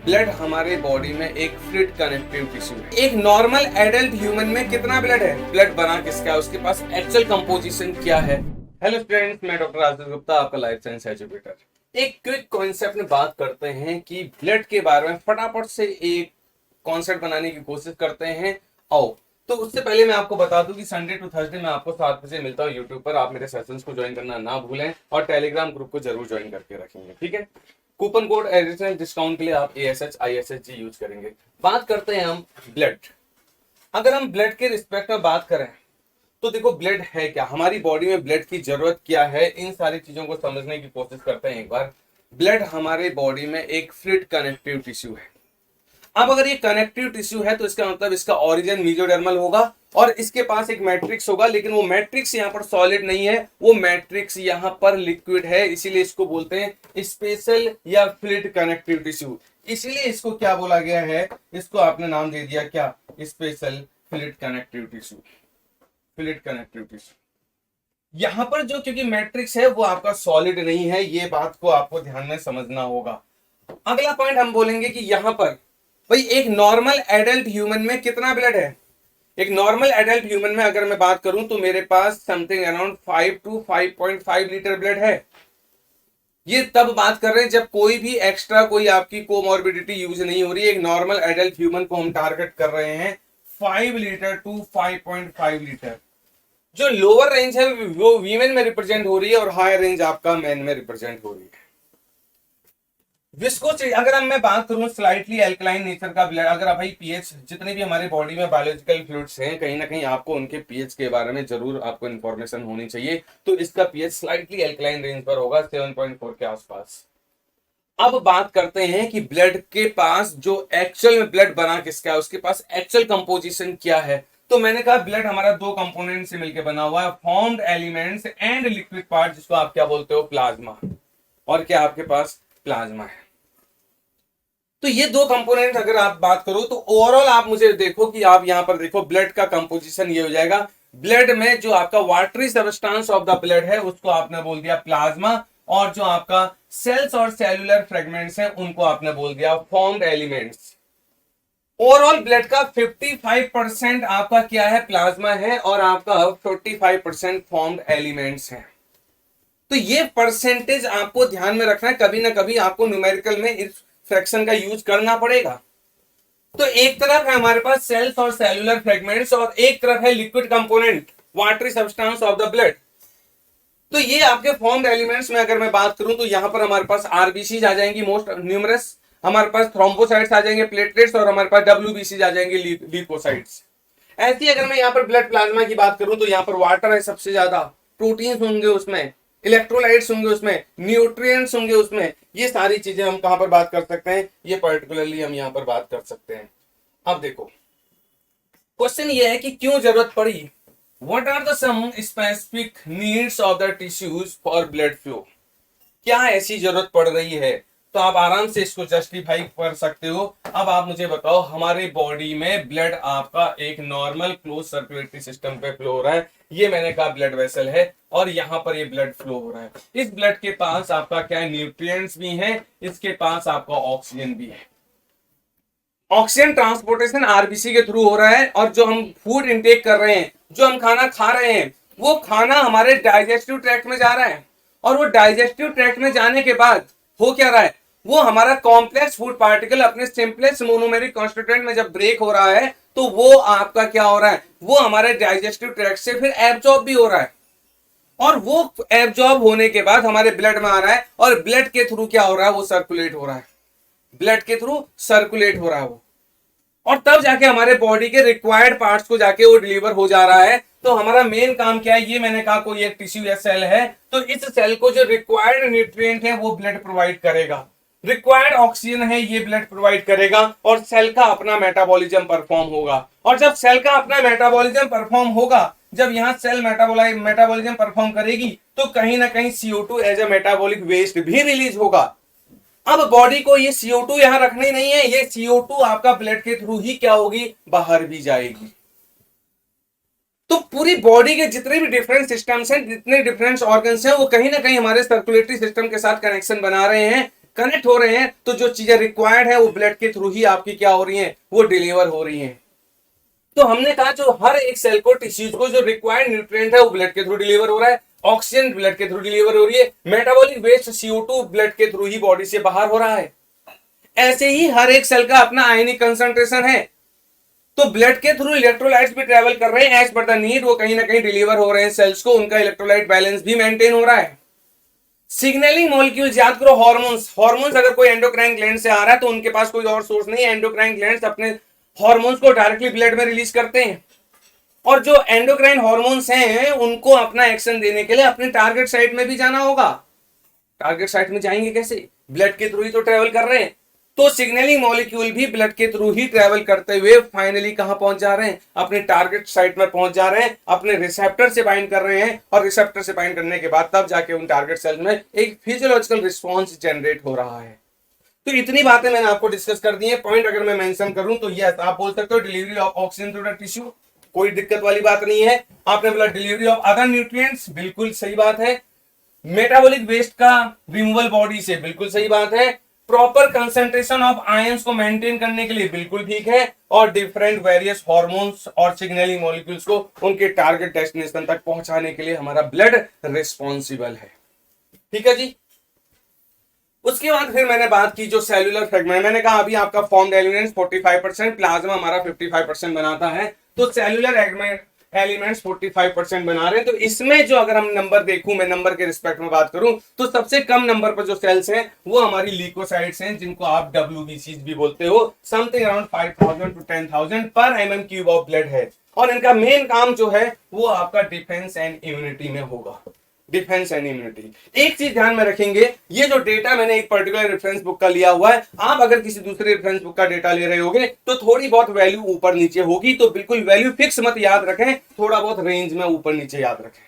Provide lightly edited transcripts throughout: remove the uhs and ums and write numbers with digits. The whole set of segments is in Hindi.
ब्लड हमारे बॉडी में एक फ्लूइड कनेक्टिव टिश्यू है। एक नॉर्मल एडल्ट ह्यूमन में कितना ब्लड है, ब्लड बना किसका है, उसके पास एक्चुअल कंपोजिशन क्या है। हेलो स्टूडेंट्स, मैं डॉक्टर आशीष गुप्ता, आपका लाइफ साइंस एजुकेटर। एक क्विक कॉन्सेप्ट में बात करते हैं कि ब्लड के बारे में फटाफट से एक कॉन्सेप्ट बनाने की कोशिश करते हैं। आओ, तो उससे पहले मैं आपको बता दूं कि संडे टू थर्सडे मैं आपको 7 बजे मिलता हूँ यूट्यूब पर। आप मेरे सेशंस को ज्वाइन करना ना भूलें और टेलीग्राम ग्रुप को जरूर ज्वाइन करके रखेंगे, ठीक है। कूपन कोड एडिशनल डिस्काउंट के लिए आप ASH ISHG यूज करेंगे। बात करते हैं हम ब्लड। अगर हम ब्लड के रिस्पेक्ट में बात करें तो देखो, ब्लड है क्या, हमारी बॉडी में ब्लड की जरूरत क्या है, इन सारी चीजों को समझने की कोशिश करते हैं एक बार। ब्लड हमारे बॉडी में एक फ्लूइड कनेक्टिव टिश्यू है। अब अगर ये कनेक्टिव टिश्यू है तो इसका मतलब इसका ओरिजिन मेसोडर्मल होगा और इसके पास एक मैट्रिक्स होगा, लेकिन वो मैट्रिक्स यहाँ पर सॉलिड नहीं है, वो मैट्रिक्स यहाँ पर लिक्विड है। इसीलिए इसको बोलते हैं स्पेशल या फ्लूइड कनेक्टिव टिश्यू। इसीलिए इसको क्या बोला गया है, इसको आपने नाम दे दिया क्या, special fluid connective tissue. Fluid connective tissue यहाँ पर जो, क्योंकि मैट्रिक्स है वो आपका सॉलिड नहीं है, ये बात को आपको ध्यान में समझना होगा। अगला पॉइंट हम बोलेंगे कि यहाँ पर भाई एक नॉर्मल एडल्ट ह्यूमन में कितना ब्लड है। एक नॉर्मल एडल्ट ह्यूमन में अगर मैं बात करूं तो मेरे पास something around 5 to 5.5 litre blood है। ये तब बात कर रहे हैं जब कोई भी एक्स्ट्रा कोई आपकी कोमॉर्बिडिटी यूज नहीं हो रही है। एक नॉर्मल एडल्ट ह्यूमन को हम टारगेट कर रहे हैं 5 लीटर टू 5.5 लीटर। जो लोअर रेंज है वो वीमेन में रिप्रेजेंट हो रही है और हायर रेंज आपका मैन में रिप्रेजेंट हो रही है। विस्कोसिटी, अगर हम मैं बात करूं स्लाइटली एल्कलाइन नेचर का ब्लड, अगर भाई पीएच, जितने भी हमारे बॉडी में बायोलॉजिकल फ्लूइड्स हैं कहीं ना कहीं आपको उनके पीएच के बारे में जरूर आपको इन्फॉर्मेशन होनी चाहिए। तो इसका पीएच स्लाइटली एल्कलाइन रेंज पर होगा, 7.4 के आसपास। अब बात करते हैं कि ब्लड के पास जो एक्चुअल में ब्लड बना किसका है, उसके पास एक्चुअल कंपोजिशन क्या है। तो मैंने कहा ब्लड हमारा दो कंपोनेंट से मिलकर बना हुआ है, formed elements and liquid part, जिसको आप क्या बोलते हो, प्लाज्मा। और क्या आपके पास प्लाज्मा है। तो ये दो कंपोनेंट अगर आप बात करो तो ओवरऑल आप मुझे देखो कि आप यहां पर देखो ब्लड का कंपोजिशन ये हो जाएगा। ब्लड में जो आपका watery substance of the blood है उसको आपने बोल दिया प्लाज्मा, और जो आपका सेल्स और सेलुलर फ्रेगमेंट्स हैं उनको आपने बोल दिया फॉर्म्ड एलिमेंट्स। ओवरऑल ब्लड का 55% आपका क्या है, प्लाज्मा है, और आपका 45% फॉर्म्ड एलिमेंट्स है। तो ये परसेंटेज आपको ध्यान में रखना है, कभी ना कभी आपको न्यूमेरिकल में इस फ्रैक्शन का यूज करना पड़ेगा। तो एक तरफ है हमारे पास सेल्स और सेलुलर फ्रेगमेंट्स और एक तरफ है liquid component watery substance of the blood. तो ये आपके फॉर्म्ड एलिमेंट्स में अगर मैं बात करूं तो यहां पर हमारे पास आरबीसी आ जाएंगी मोस्ट न्यूमरस, हमारे पास थ्रोम्बोसाइट्स आ जाएंगे, प्लेटलेट्स, और हमारे पास डब्ल्यूबीसी आ जाएंगे, ल्यूकोसाइट्स। ऐसी अगर मैं यहां पर ब्लड प्लाज्मा की बात करूं तो यहां पर वाटर है सबसे ज्यादा, प्रोटीन्स होंगे उसमें, इलेक्ट्रोलाइट्स होंगे उसमें, न्यूट्रिएंट्स होंगे उसमें। ये सारी चीजें हम कहां पर बात कर सकते हैं, ये पर्टिकुलरली हम यहां पर बात कर सकते हैं। अब देखो क्वेश्चन ये है कि क्यों जरूरत पड़ी, what are the some specific needs of the tissues for blood flow. क्या ऐसी जरूरत पड़ रही है, तो आप आराम से इसको जस्टिफाई कर सकते हो। अब आप मुझे बताओ, हमारे बॉडी में ब्लड आपका एक नॉर्मल क्लोज सर्कुलेटरी सिस्टम पे फ्लो हो रहा है, ये मैंने कहा ब्लड वेसल है, और यहां पर ये ब्लड फ्लो हो रहा है। इस ब्लड के पास आपका क्या है, न्यूट्रिएंट्स भी हैं, इसके पास आपका ऑक्सीजन भी है। ऑक्सीजन ट्रांसपोर्टेशन आरबीसी के थ्रू हो रहा है, और जो हम फूड इंटेक कर रहे हैं, जो हम खाना खा रहे हैं, वो खाना हमारे डाइजेस्टिव ट्रैक्ट में जा रहा है, और वो डाइजेस्टिव ट्रैक्ट में जाने के बाद हो क्या रहा है, वो हमारा कॉम्प्लेक्स फूड पार्टिकल अपने सिंपलेस्ट मोनोमेरिक कांस्टिट्यूएंट में जब ब्रेक हो रहा है तो वो आपका क्या हो रहा है, वो हमारे डाइजेस्टिव ट्रैक्ट से फिर एब्जॉर्ब भी हो रहा है, और वो एब्जॉर्ब होने के बाद हमारे ब्लड में आ रहा है, और ब्लड के थ्रू क्या हो रहा है, वो सर्कुलेट हो रहा है, ब्लड के थ्रू सर्कुलेट हो रहा है वो, और तब जाके हमारे बॉडी के रिक्वायर्ड पार्ट्स को जाके वो डिलीवर हो जा रहा है। तो हमारा मेन काम क्या है, ये मैंने कहा कोई एक टिश्यू या सेल है, तो इस सेल को जो रिक्वायर्ड न्यूट्रिएंट है वो ब्लड प्रोवाइड करेगा, रिक्वायर्ड ऑक्सीजन है ये ब्लड प्रोवाइड करेगा, और सेल का अपना मेटाबॉलिज्म परफॉर्म होगा। और जब सेल का अपना मेटाबॉलिज्म परफॉर्म होगा, जब यहां सेल मेटाबॉलिज्म परफॉर्म करेगी, तो कहीं ना कहीं CO2 as a metabolic waste भी रिलीज होगा। अब बॉडी को ये CO2 यहां रखनी नहीं है, ये CO2 आपका ब्लड के थ्रू ही क्या होगी, बाहर भी जाएगी। तो पूरी बॉडी के जितने भी डिफरेंट सिस्टम्स हैं, जितने डिफरेंट ऑर्गन्स हैं, वो कहीं ना कहीं हमारे सर्कुलेटरी सिस्टम के साथ कनेक्शन बना रहे हैं। कनेक्ट हो रहे हैं तो जो चीजें रिक्वायर्ड है वो ब्लड के थ्रू ही आपकी क्या हो रही है, वो डिलीवर हो रही है। तो हमने कहा जो हर एक सेल को, टिश्यूज को जो रिक्वायर्ड न्यूट्रिएंट है वो ब्लड के थ्रू डिलीवर हो रहा है, ऑक्सीजन ब्लड के थ्रू डिलीवर हो रही है, मेटाबॉलिक वेस्ट CO2 ब्लड के थ्रू ही बॉडी से बाहर हो रहा है। ऐसे ही हर एक सेल का अपना आयनिक कंसंट्रेशन है, तो ब्लड के थ्रू इलेक्ट्रोलाइट्स भी ट्रेवल कर रहे हैं एज पर द नीड, वो कहीं ना कहीं डिलीवर हो रहे हैं सेल्स को, उनका इलेक्ट्रोलाइट बैलेंस भी मेंटेन हो रहा है। सिग्नलिंग मॉलिक्यूल्स याद करो, हार्मोन्स अगर कोई एंडोक्राइन ग्लैंड से आ रहा है तो उनके पास कोई और सोर्स नहीं है, एंडोक्राइन ग्लैंड्स अपने हार्मोन्स को डायरेक्टली ब्लड में रिलीज करते हैं। और जो एंडोक्राइन हार्मोन्स हैं उनको अपना एक्शन देने के लिए अपने टारगेट साइट में भी जाना होगा। टारगेट साइट में जाएंगे कैसे, ब्लड के थ्रू ही तो ट्रेवल कर रहे हैं। तो सिग्नलिंग मॉलिक्यूल भी ब्लड के थ्रू ही ट्रेवल करते हुए फाइनली कहां पहुंच जा रहे हैं, अपने टारगेट साइट में पहुंच जा रहे हैं, अपने रिसेप्टर से बाइंड कर रहे हैं, और रिसेप्टर से बाइंड करने के बाद तब जाके उन टारगेट सेल में एक फिजियोलॉजिकल रिस्पॉन्स जनरेट हो रहा है। तो इतनी बातें मैंने आपको डिस्कस कर दी है। पॉइंट अगर मैं मेंशन करूं तो यस, आप बोल सकते हो delivery of oxygen to the tissue, कोई दिक्कत वाली बात नहीं है। आपने बोला डिलीवरी ऑफ अदर न्यूट्रिएंट्स, बिल्कुल सही बात है। मेटाबॉलिक वेस्ट का रिमूवल बॉडी से, बिल्कुल सही बात है। प्रॉपर कंसंट्रेशन ऑफ आयंस को मेंटेन करने के लिए, बिल्कुल ठीक है। और डिफरेंट वेरियस हार्मोन्स और सिग्नलिंग मॉलिक्यूल्स को उनके टारगेट डेस्टिनेशन तक पहुंचाने के लिए हमारा ब्लड रिस्पॉन्सिबल है। ठीक है जी। उसके बाद फिर मैंने बात की जो सेल्यूलर फ्रेगमेंट, मैंने कहा अभी आपका फॉर्म्ड एलिमेंट्स 45%, प्लाज्मा हमारा 55% बनाता है, तो सेल्यूलर एलिमेंट्स 45% बना रहे हैं। तो इसमें जो अगर हम नंबर देखूं, मैं नंबर के रिस्पेक्ट में बात करूं तो सबसे कम नंबर पर जो सेल्स हैं वो हमारी ल्यूकोसाइट्स हैं, जिनको आप WBCs भी बोलते हो। समथिंग अराउंड 5000 to 10,000 पर mm³ ऑफ ब्लड है, और इनका मेन काम जो है वो आपका डिफेंस एंड इम्यूनिटी में होगा। Defence and immunity. एक चीज ध्यान में रखेंगे, ये जो डेटा मैंने एक पर्टिकुलर रेफरेंस बुक का लिया हुआ है, आप अगर किसी दूसरे रेफरेंस बुक का डेटा ले रहे होगे तो थोड़ी बहुत वैल्यू ऊपर नीचे होगी, तो बिल्कुल वैल्यू फिक्स मत याद रखें, थोड़ा बहुत रेंज में ऊपर नीचे याद रखें।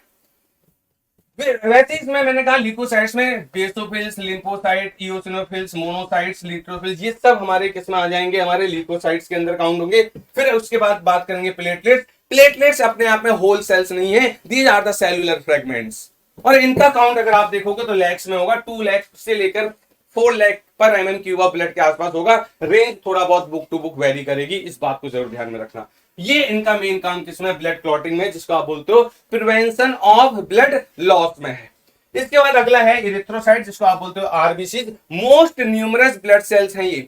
वैसे इसमें मैंने कहा ल्यूकोसाइट्स में बेसोफिल्स, लिम्फोसाइट, इओसिनोफिल्स, मोनोसाइट्स, लीट्रोफिल्स, ये सब हमारे किसमें आ जाएंगे, हमारे ल्यूकोसाइट्स के अंदर काउंट होंगे। फिर उसके बाद बात करेंगे प्लेटलेट्स। प्लेटलेट्स अपने आप में होल सेल्स नहीं है, these are the cellular fragments, और इनका काउंट अगर आप देखोगे तो लैक्स में होगा, 2 लाख से लेकर 4 लाख पर mm³ ऑफ ब्लड के आसपास होगा। रेंज थोड़ा बहुत बुक टू बुक वेरी करेगी, इस बात को जरूर ध्यान में रखना। ये इनका मेन काम किसमें, ब्लड क्लॉटिंग में, जिसको आप बोलते हो प्रिवेंशन ऑफ ब्लड लॉस में है। इसके बाद अगला है इरिथ्रोसाइट, जिसको आप बोलते हो RBC। Most numerous blood cells हैं ये,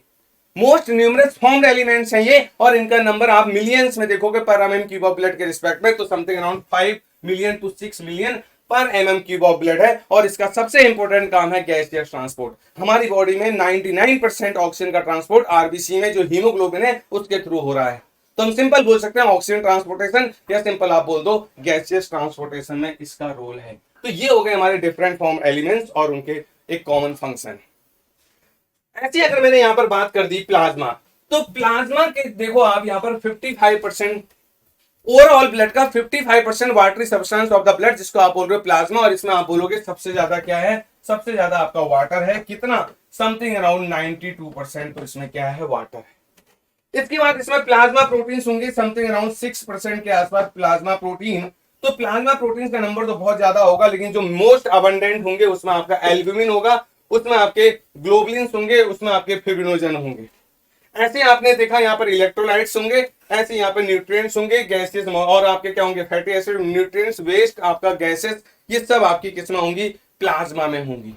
मोस्ट न्यूमरस फॉर्म्ड एलिमेंट्स हैं ये, और इनका नंबर आप मिलियंस में देखोगे पर mm³ ऑफ ब्लड के रिस्पेक्ट में, तो something around 5 million to 6 million पर mm³ ऑफ ब्लड है। और इसका सबसे इंपॉर्टेंट काम है गैसियस ट्रांसपोर्ट। हमारी बॉडी में 99% ऑक्सीजन का ट्रांसपोर्ट RBC में जो हीमोग्लोबिन है उसके थ्रू हो रहा है। तो हम सिंपल बोल सकते हैं ऑक्सीजन ट्रांसपोर्टेशन, या सिंपल आप बोल दो गैसियस ट्रांसपोर्टेशन में इसका रोल है। तो ये हो गए हमारे डिफरेंट फॉर्म एलिमेंट्स और उनके एक कॉमन फंक्शन। ऐसे अगर मैंने यहां पर बात कर दी प्लाज्मा, तो प्लाज्मा के देखो आप यहां पर 55% ओवरऑल ब्लड का 55% watery substance of the blood, जिसको आप बोल रहे हो प्लाज्मा, और इसमें आप बोलोगे सबसे ज्यादा क्या है, सबसे ज्यादा आपका वाटर है। कितना, समथिंग अराउंड 92%, तो इसमें क्या है, वाटर है। इसके बाद इसमें प्लाज्मा प्रोटीन होंगे समथिंग अराउंड 6% के आसपास प्लाज्मा प्रोटीन। तो प्लाज्मा प्रोटीन का नंबर तो बहुत ज्यादा होगा, लेकिन जो मोस्ट अबंडेंट होंगे उसमें आपका एल्ब्यूमिन होगा, उसमें आपके ग्लोबुलिन्स होंगे, उसमें आपके फिब्रिनोजन होंगे। ऐसे आपने देखा यहाँ पर इलेक्ट्रोलाइट्स होंगे, ऐसे यहाँ पर न्यूट्रिएंट्स होंगे, गैसेस, और आपके क्या होंगे, फैटी एसिड, न्यूट्रिएंट्स, वेस्ट, आपका गैसेस, ये सब आपकी किसमें होंगी, प्लाज्मा में होंगी।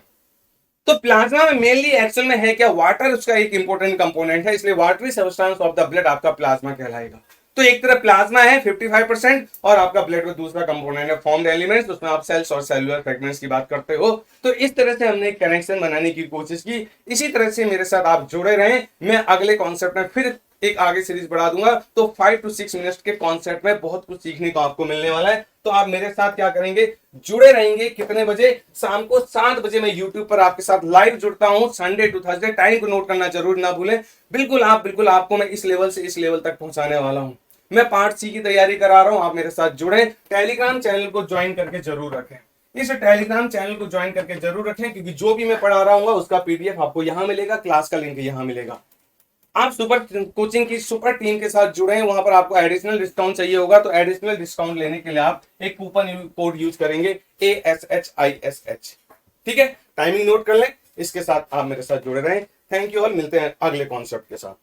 तो प्लाज्मा में मेनली एक्चुअल में है क्या, वाटर उसका एक इंपॉर्टेंट कंपोनेंट है, इसलिए watery substance of the blood आपका प्लाज्मा कहलाएगा। तो एक तरफ प्लाज्मा है 55% और आपका ब्लड में दूसरा कंपोनेंट है फॉर्म्ड एलिमेंट्स, उसमें आप सेल्स और सेलुलर फ्रेगमेंट्स की बात करते हो। तो इस तरह से हमने एक कनेक्शन बनाने की कोशिश की। इसी तरह से मेरे साथ आप जुड़े रहें, मैं अगले कॉन्सेप्ट में फिर एक आगे सीरीज बढ़ा दूंगा, तो 5 to 6 मिनट के कॉन्सेप्ट में बहुत कुछ सीखने को आपको मिलने वाला है। तो आप मेरे साथ क्या करेंगे, जुड़े रहेंगे। कितने बजे, शाम को 7 बजे मैं यूट्यूब पर आपके साथ लाइव जुड़ता हूं, संडे टू थर्सडे। टाइम को नोट करना जरूर ना भूलें। बिल्कुल आपको मैं इस लेवल से इस लेवल तक पहुंचाने वाला हूं। मैं पार्ट सी की तैयारी करा रहा हूं, आप मेरे साथ जुड़े। टेलीग्राम चैनल को ज्वाइन करके जरूर रखें, इस टेलीग्राम चैनल को ज्वाइन करके जरूर रखें, क्योंकि जो भी मैं पढ़ा रहा हूँ उसका PDF आपको यहाँ मिलेगा, क्लास का लिंक यहाँ मिलेगा। आप सुपर कोचिंग की सुपर टीम के साथ जुड़े हैं, वहां पर आपको एडिशनल डिस्काउंट चाहिए होगा, तो एडिशनल डिस्काउंट लेने के लिए आप एक कूपन कोड यूज करेंगे ASHISH। ठीक है, टाइमिंग नोट कर लें, इसके साथ आप मेरे साथ जुड़े रहें। थैंक यू ऑल, मिलते हैं अगले कॉन्सेप्ट के साथ।